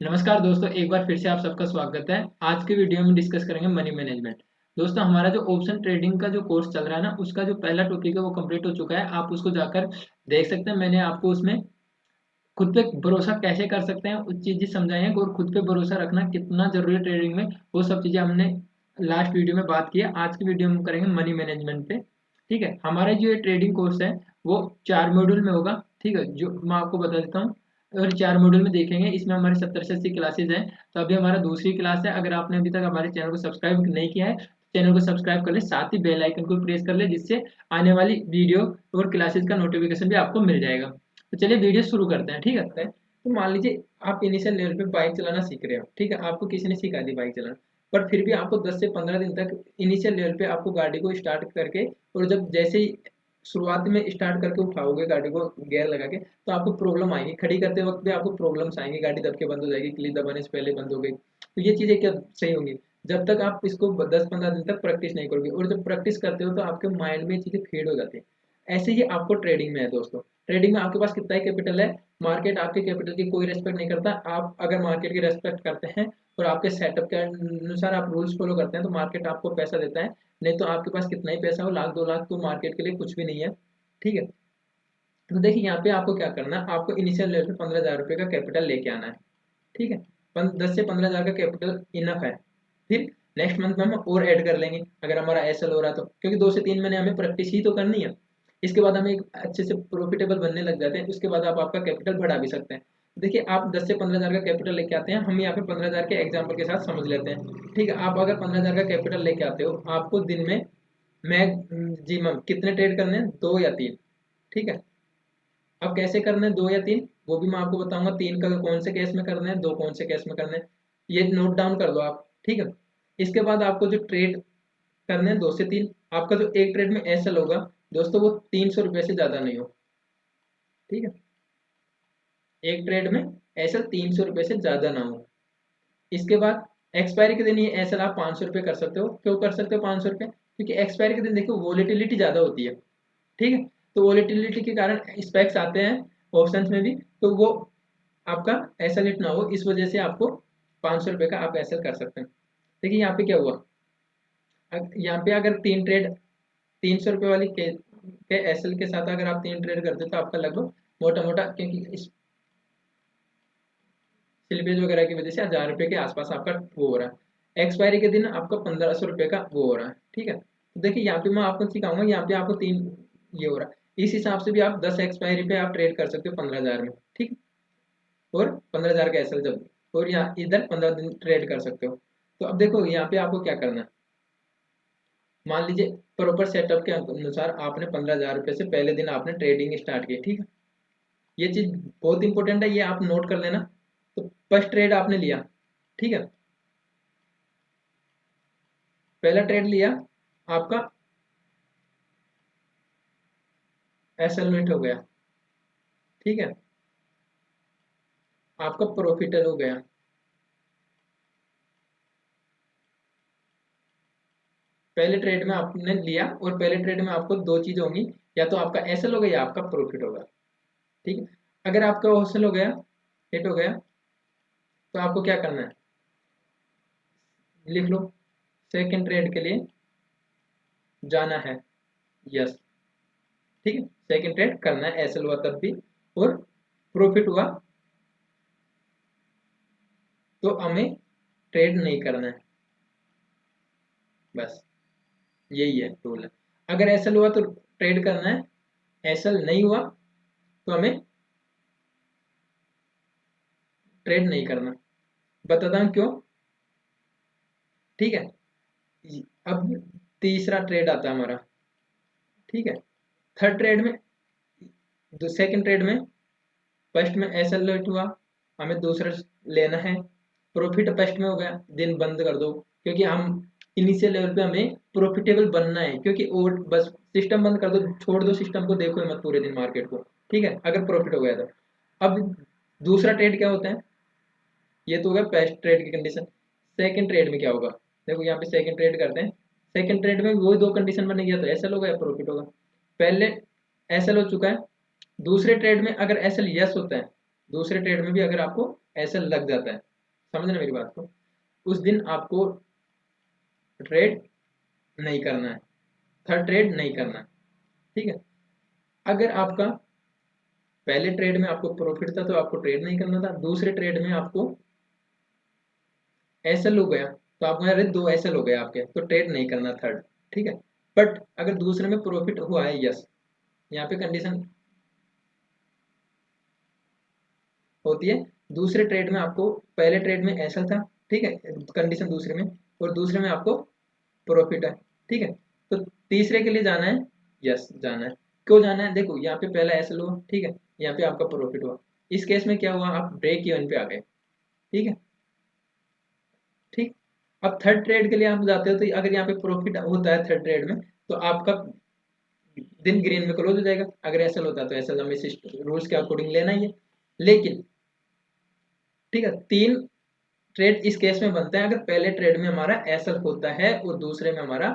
नमस्कार दोस्तों, एक बार फिर से आप सबका स्वागत है। आज के वीडियो में डिस्कस करेंगे मनी मैनेजमेंट। दोस्तों, हमारा जो ऑप्शन ट्रेडिंग का जो कोर्स चल रहा है ना, उसका जो पहला टॉपिक है वो कंप्लीट हो चुका है। आप उसको जाकर देख सकते हैं। मैंने आपको उसमें खुद पे भरोसा कैसे कर सकते हैं उस चीज़ें समझाई हैं, और खुद पे भरोसा रखना कितना जरूरी है ट्रेडिंग में, वो सब चीज़ें हमने लास्ट वीडियो में बात की है। आज की वीडियो में हम करेंगे मनी मैनेजमेंट पे। ठीक है, हमारा जो ये ट्रेडिंग कोर्स है वो 4 मॉड्यूल में होगा। ठीक है, जो मैं आपको बता देता हूँ। और 4 मॉड्यूल में देखेंगे, इसमें हमारे 70 से 80 क्लासेज हैं। तो अभी हमारा दूसरी क्लास है। अगर आपने अभी तक हमारे चैनल को सब्सक्राइब नहीं किया है, चैनल को सब्सक्राइब कर ले, साथ ही बेल आइकन को प्रेस कर ले, जिससे आने वाली वीडियो और क्लासेज का नोटिफिकेशन भी आपको मिल जाएगा। तो चलिए वीडियो शुरू करते हैं। ठीक है, तो मान लीजिए आप इनिशियल लेवल पे बाइक चलाना सीख रहे हो। ठीक है, आपको किसी ने सिखा दी बाइक चलाना, पर फिर भी आपको 10 से 15 दिन तक इनिशियल लेवल पे आपको गाड़ी को स्टार्ट करके, और जब जैसे ही शुरुआत में स्टार्ट करके उठाओगे गाड़ी को गियर लगा के, तो आपको प्रॉब्लम आएगी। खड़ी करते वक्त भी आपको प्रॉब्लम्स आएंगी, गाड़ी दब के बंद हो जाएगी, क्लीच दबाने से पहले बंद हो गई। तो ये चीज़ें क्या सही होंगी? जब तक आप इसको 10-15 दिन तक प्रैक्टिस नहीं करोगे, और जब प्रैक्टिस करते हो तो आपके माइंड में ये चीज़ें फीड हो जाती है। ऐसे ही आपको ट्रेडिंग में है दोस्तों। ट्रेडिंग में आपके पास कितना ही कैपिटल है, मार्केट आपके कैपिटल की कोई रेस्पेक्ट नहीं करता। आप अगर मार्केट की रेस्पेक्ट करते हैं और आपके सेटअप के अनुसार आप रूल्स फॉलो करते हैं, तो मार्केट आपको पैसा देता है। नहीं तो आपके पास कितना ही पैसा हो, लाख 2 लाख, तो मार्केट के लिए कुछ भी नहीं है। ठीक है, तो देखिए यहाँ पे आपको क्या करना है। आपको इनिशियल लेवल पे 15,000 रुपये का कैपिटल लेके आना है। ठीक है, 10 से 15 हज़ार का कैपिटल इनफ है। फिर नेक्स्ट मंथ में हम और ऐड कर लेंगे, अगर हमारा एसएल हो रहा है तो, क्योंकि 2 से 3 महीने हमें प्रैक्टिस ही तो करनी है। इसके बाद हम एक अच्छे से प्रॉफिटेबल बनने लग जाते हैं, उसके बाद आप आपका कैपिटल बढ़ा भी सकते हैं। देखिए, आप 10 से 15 हज़ार का कैपिटल लेके आते हैं, हम यहाँ पे 15 हज़ार के एग्जाम्पल के साथ समझ लेते हैं। ठीक है, आप अगर 15 हज़ार का कैपिटल लेके आते हो, आपको दिन में मैक्सिमम कितने ट्रेड करने हैं? 2 या 3। ठीक है, अब कैसे करने हैं 2 या 3, वो भी मैं आपको बताऊंगा। 3 का कौन से केस में करने हैं, 2 कौन से केस में करने हैं, ये नोट डाउन कर लो आप। ठीक है, इसके बाद आपको जो ट्रेड करने हैं 2 से 3, आपका जो एक ट्रेड में एसएल होगा दोस्तों, वो 300 रुपये से ज़्यादा नहीं हो। ठीक है, एक ट्रेड में एसएल 300 रुपये से ज़्यादा ना हो। इसके बाद एक्सपायरी के दिन ये एसएल आप 500 रुपये कर सकते हो। क्यों कर सकते हो 500 रुपये? क्योंकि एक्सपायरी के दिन देखो वोलेटिलिटी ज़्यादा होती है। ठीक है, तो वोलेटिलिटी के कारण स्पेक्स आते हैं ऑप्शंस में भी, तो वो आपका एसएल हिट ना हो, इस वजह से आपको 500 रुपये का आप एसएल कर सकते हैं। देखिए यहाँ पे क्या हुआ, यहाँ पे अगर 3 ट्रेड 300 रुपये वाली के एसएल के साथ अगर आप 3 ट्रेड करते हो, तो आपका लगभग मोटा मोटा, क्योंकि इस स्लिपेज वगैरह की वजह से 1000 रुपये के आसपास आपका वो हो रहा है। एक्सपायरी के दिन आपका 1500 रुपये का वो हो रहा है। ठीक है, तो देखिए यहाँ पे मैं आपको सिखाऊंगा, यहाँ पे आपको 3 ये हो रहा है। इस हिसाब से भी आप 10 एक्सपायरी पे आप ट्रेड कर सकते हो 15 हज़ार में। ठीक है, और 15 हज़ार का एसएल जब, और यहाँ इधर 15 दिन ट्रेड कर सकते हो। तो अब देखो यहाँ पे आपको क्या करना है। मान लीजिए प्रॉपर सेटअप के अनुसार आपने 15 हज़ार रुपये से पहले दिन आपने ट्रेडिंग स्टार्ट की। ठीक है, ये चीज बहुत इंपॉर्टेंट है, ये आप नोट कर लेना। तो फर्स्ट ट्रेड आपने लिया। ठीक है, पहला ट्रेड लिया, आपका एसएल हो गया। ठीक है, आपका प्रॉफिट हो गया। पहले ट्रेड में आपने लिया, और पहले ट्रेड में आपको दो चीज होंगी, या तो आपका एसएल होगा या आपका प्रॉफिट होगा। ठीक है, अगर आपका एसएल हो गया, हिट हो गया, तो आपको क्या करना है, लिख लो, सेकेंड ट्रेड के लिए जाना है। यस, ठीक है, सेकेंड ट्रेड करना है, एसएल हुआ तब भी और प्रॉफिट हुआ तो हमें ट्रेड नहीं करना है। बस यही है रूल है। अगर एसएल हुआ तो ट्रेड करना है, एसएल नहीं हुआ तो हमें ट्रेड नहीं करना। बताता हूं क्यों। ठीक है, अब तीसरा ट्रेड आता है हमारा। ठीक है, थर्ड ट्रेड में, सेकंड ट्रेड में, फर्स्ट में एसएल लेट हुआ, हमें दूसरा लेना है। प्रॉफिट फर्स्ट में हो गया, दिन बंद कर दो, क्योंकि हम इनिशियल लेवल पे हमें प्रॉफिटेबल बनना है। क्योंकि और बस सिस्टम बंद कर दो, छोड़ दो सिस्टम को, देखो मत पूरे दिन मार्केट को। ठीक है, अगर प्रॉफिट हो गया तो। अब दूसरा ट्रेड क्या होता है, ये तो हो गया फर्स्ट ट्रेड की कंडीशन। सेकंड ट्रेड में क्या होगा, देखो यहाँ पे सेकंड ट्रेड करते हैं। सेकंड ट्रेड में वो दो कंडीशन बनेगी, तो एसएल होगा या प्रॉफिट होगा। पहले एसएल हो चुका है, दूसरे ट्रेड में अगर एसएल यस होता है, दूसरे ट्रेड में भी अगर आपको एसएल लग जाता है, समझना मेरी बात को। उस दिन आपको ट्रेड नहीं करना है, थर्ड ट्रेड नहीं करना है, ठीक है। अगर आपका पहले ट्रेड में आपको प्रॉफिट था तो आपको ट्रेड नहीं करना था, दूसरे ट्रेड में आपको एसएल हो गया तो आपको अरे 2 एसएल हो गया आपके, तो ट्रेड नहीं करना थर्ड, ठीक है। बट अगर दूसरे में प्रॉफिट हुआ है, यस, यहाँ पे कंडीशन होती है। दूसरे ट्रेड में आपको, पहले ट्रेड में एसएल था, ठीक है, कंडीशन दूसरे में, और दूसरे में आपको प्रॉफिट है, ठीक है। तो तीसरे के लिए जाना है, यस जाना है। क्यों जाना है, देखो यहाँ पे पहला एसएल हुआ, ठीक है, यहाँ पे आपका प्रॉफिट हुआ, इस केस में क्या हुआ, आप ब्रेक इवन पे आ गए, ठीक है, ठीक। अब थर्ड ट्रेड के लिए आप जाते हो, तो अगर यहाँ पे प्रॉफिट होता है थर्ड ट्रेड में, तो आपका दिन ग्रीन में क्लोज हो जाएगा। अगर एसएल होता है तो एसएल हमें रूल्स के अकॉर्डिंग लेना ही है। लेकिन ठीक है, 3 ट्रेड इस केस में बनते हैं अगर पहले ट्रेड में हमारा एसएल होता है और दूसरे में हमारा